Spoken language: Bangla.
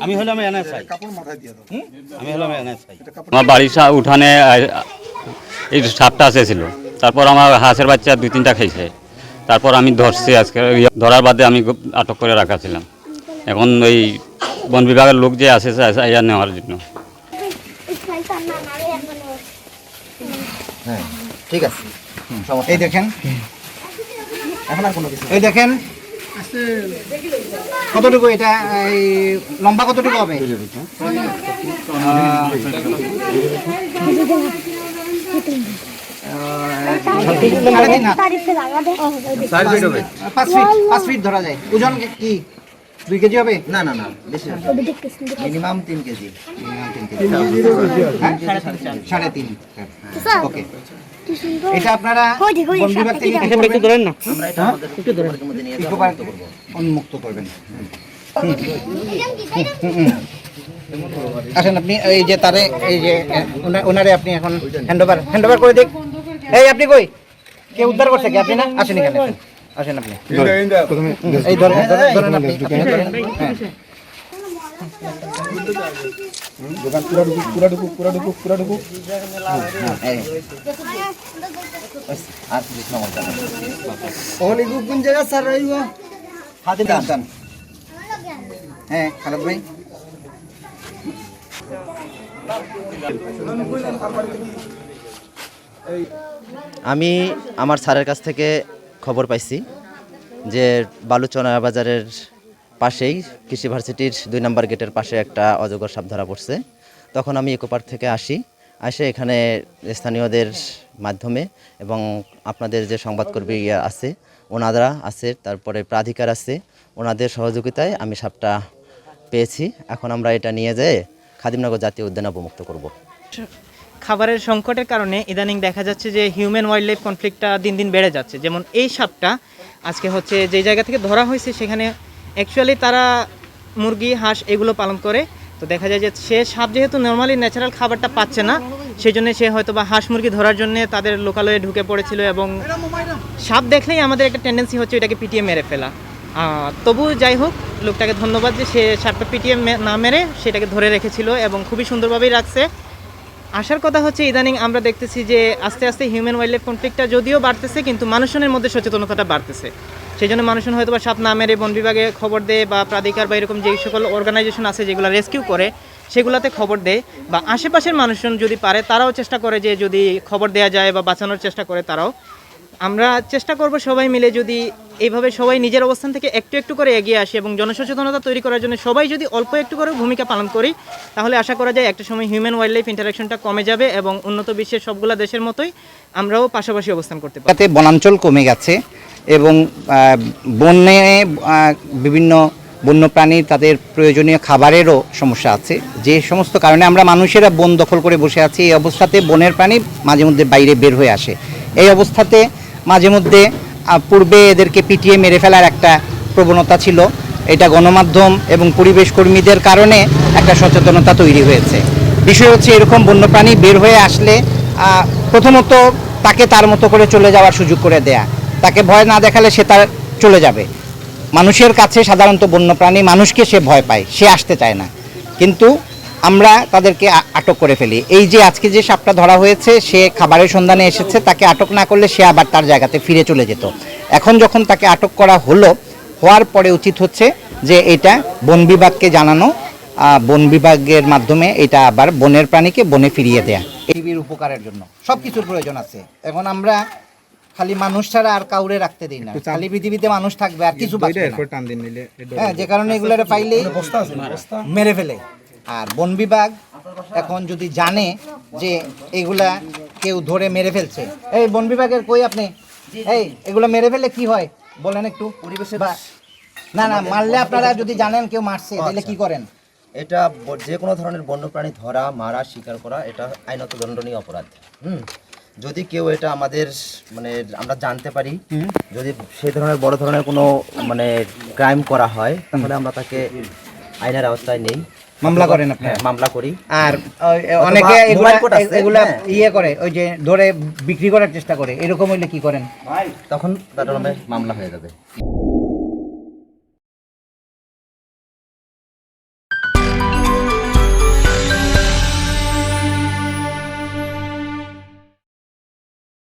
আমি হলাম এনএসআই, আমি হলাম এনএসআই। আমার বাড়ির উঠানে এই সাপটা এসেছিল, তারপর আমার হাঁসের বাচ্চা 2-3টা খেয়েছে, তারপর আমি ধরছি। আজকে ধরার বাদে আমি আটক করে রাখা ছিলাম। এখন ওই বন বিভাগের লোক যে আসে ইয়া নেওয়ার জন্য। হ্যাঁ ঠিক আছে, এই দেখেন এখন আর কোনো কিছু, এই দেখেন কতটুকু এটা, এই লম্বা কতটুকু হবে? পাঁচ ফিট ধরা যায়। ওজন কি 2 কেজি হবে? না না না, বেশি, মিনিমাম 3 কেজি। 3.5। ওকে, এটা আপনারা বন বিভাগ থেকে একটু ধরেন না, আমরা এটা আমাদের একটু ধরেন মধ্যে নিয়ে যাব, উন্মুক্ত করবেন। আসেন আপনি, এই যে তারে, এই যে ওনারে আপনি এখন হ্যান্ডওভার করে দেখ। এই আপনি কই, কে উদ্ধার করছে কি? আপনি না? আসেন এখানে, আসেন আপনি, এই ধরেন আপনি, হ্যাঁ হ্যাঁ খারাপ ভাই। আমি আমার স্যারের কাছ থেকে খবর পাইছি যে বালুচনা বাজারের পাশেই কৃষি ভার্সিটির 2 নম্বর গেটের পাশে একটা অজগর সাপ ধরা পড়ছে। তখন আমি ইকো পার্ক থেকে আসে এখানে স্থানীয়দের মাধ্যমে এবং আপনাদের যে সংবাদকর্মী আছে ওনারা আছে, তারপরে প্রাধিকার আছে, ওনাদের সহযোগিতায় আমি সাপটা পেয়েছি। এখন আমরা এটা নিয়ে যেয়ে খাদিমনগর জাতীয় উদ্যানে অবমুক্ত করব। খাবারের সংকটের কারণে ইদানিং দেখা যাচ্ছে যে হিউম্যান ওয়াইল্ড লাইফ কনফ্লিক্টটা দিন দিন বেড়ে যাচ্ছে। যেমন এই সাপটা আজকে হচ্ছে যে জায়গা থেকে ধরা হয়েছে সেখানে অ্যাকচুয়ালি তারা মুরগি হাঁস এগুলো পালন করে। তো দেখা যায় যে সে সাপ যেহেতু নর্মালি ন্যাচারাল খাবারটা পাচ্ছে না, সেই জন্য সে হয়তো বা হাঁস মুরগি ধরার জন্য তাদের লোকালয়ে ঢুকে পড়েছিল এবং সাপ দেখলেই আমাদের একটা টেন্ডেন্সি হচ্ছে এটাকে পিটিয়ে মেরে ফেলা। তবু যাই হোক, লোকটাকে ধন্যবাদ যে সে সাপটা পিটিয়ে না মেরে সেটাকে ধরে রেখেছিল এবং খুবই সুন্দরভাবেই রাখছে। আসার কথা হচ্ছে ইদানিং আমরা দেখতেছি যে আস্তে আস্তে হিউম্যান ওয়াইল্ড লাইফ কনফ্লিক্টটা যদিও বাড়তেছে কিন্তু মানুষজনের মধ্যে সচেতনতাটা বাড়তেছে। সেই জন্য মানুষজন হয়তো বা সাপ না মেরে বন বিভাগে খবর দেয় বা প্রাধিকার বা এরকম যেই সকল অর্গানাইজেশন আছে যেগুলো রেস্কিউ করে সেগুলোতে খবর দেয়, বা আশেপাশের মানুষজন যদি পারে তারাও চেষ্টা করে যে যদি খবর দেওয়া যায় বা বাঁচানোর চেষ্টা করে তারাও। আমরা চেষ্টা করব সবাই মিলে যদি এইভাবে সবাই নিজের অবস্থান থেকে একটু একটু করে এগিয়ে আসি এবং জনসচেতনতা তৈরি করার জন্য সবাই যদি অল্প একটু করে ভূমিকা পালন করি তাহলে আশা করা যায় একটা সময় হিউম্যান ওয়াইল্ড লাইফ ইন্টারাকশনটা কমে যাবে এবং উন্নত বিশ্বের সবগুলো দেশের মতোই আমরাও পাশাপাশি অবস্থান করতে পারব। তাতে বনাঞ্চল কমে গেছে এবং বনে বিভিন্ন বন্যপ্রাণী তাদের প্রয়োজনীয় খাবারেরও সমস্যা আছে, যে সমস্ত কারণে আমরা মানুষেরা বন দখল করে বসে আছি। এই অবস্থাতে বনের প্রাণী মাঝে মধ্যে বাইরে বের হয়ে আসে। এই অবস্থাতে মাঝে মধ্যে পূর্বে এদেরকে পিটিয়ে মেরে ফেলার একটা প্রবণতা ছিল, এটা গণমাধ্যম এবং পরিবেশ কর্মীদের কারণে একটা সচেতনতা তৈরি হয়েছে। বিষয় হচ্ছে এরকম বন্যপ্রাণী বের হয়ে আসলে প্রথমত তাকে তার মতো করে চলে যাওয়ার সুযোগ করে দেয়া, তাকে ভয় না দেখালে সে তার চলে যাবে। মানুষের কাছে সাধারণত বন্যপ্রাণী মানুষকে সে ভয় পায়, সে আসতে চায় না, কিন্তু আমরা তাদেরকে আটক করে ফেলি। এই যে আজকে যে সাপটা ধরা হয়েছে সে খাবারের সন্ধানে এসেছে, তাকে আটক না করলে সে আবার তার জায়গাতে ফিরে চলে যেত। এখন যখন তাকে আটক করা হওয়ার পরে উচিত হচ্ছে যে এটা বন বিভাগকে জানানো, বন বিভাগের মাধ্যমে এটা আবার বনের প্রাণীকে বনে ফিরিয়ে দেয়া। পৃথিবীর উপকারের জন্য সব কিছুর প্রয়োজন আছে। এখন আমরা খালি মানুষ ছাড়া আর কাউরে রাখতে দিই না, খালি পৃথিবীতে মানুষ থাকবে আর কিছু বাঁচবে না। হ্যাঁ, যে কারণে এগুলোরে পাইলেই মেরে ফেলে। আর বন বিভাগ এখন যদি জানে যে এগুলা কেউ ধরে মেরে ফেলছে, এই বন বিভাগের কই আপনি, এই এগুলো মেরে ফেলে কি হয় বলেন একটু। পরিবেশে না মারলে আপনারা যদি জানেন কেউ মারছে তাহলে কি করেন? এটা যে কোনো ধরনের বন্যপ্রাণী ধরা, মারা, শিকার করা এটা আইনত দণ্ডনীয় অপরাধ। যদি কেউ এটা আমাদের মানে আমরা জানতে পারি, যদি সেই ধরনের বড় ধরনের কোনো মানে ক্রাইম করা হয় তাহলে আমরা তাকে আইনের আওতায় নেই, মামলা করেন আপনি? মামলা করি। আর অনেকে এগুলা ইয়ে করে, ওই যে ধরে বিক্রি করার চেষ্টা করে, এরকম হইলে কি করেন? তখন তার নামে মামলা হয়ে যাবে।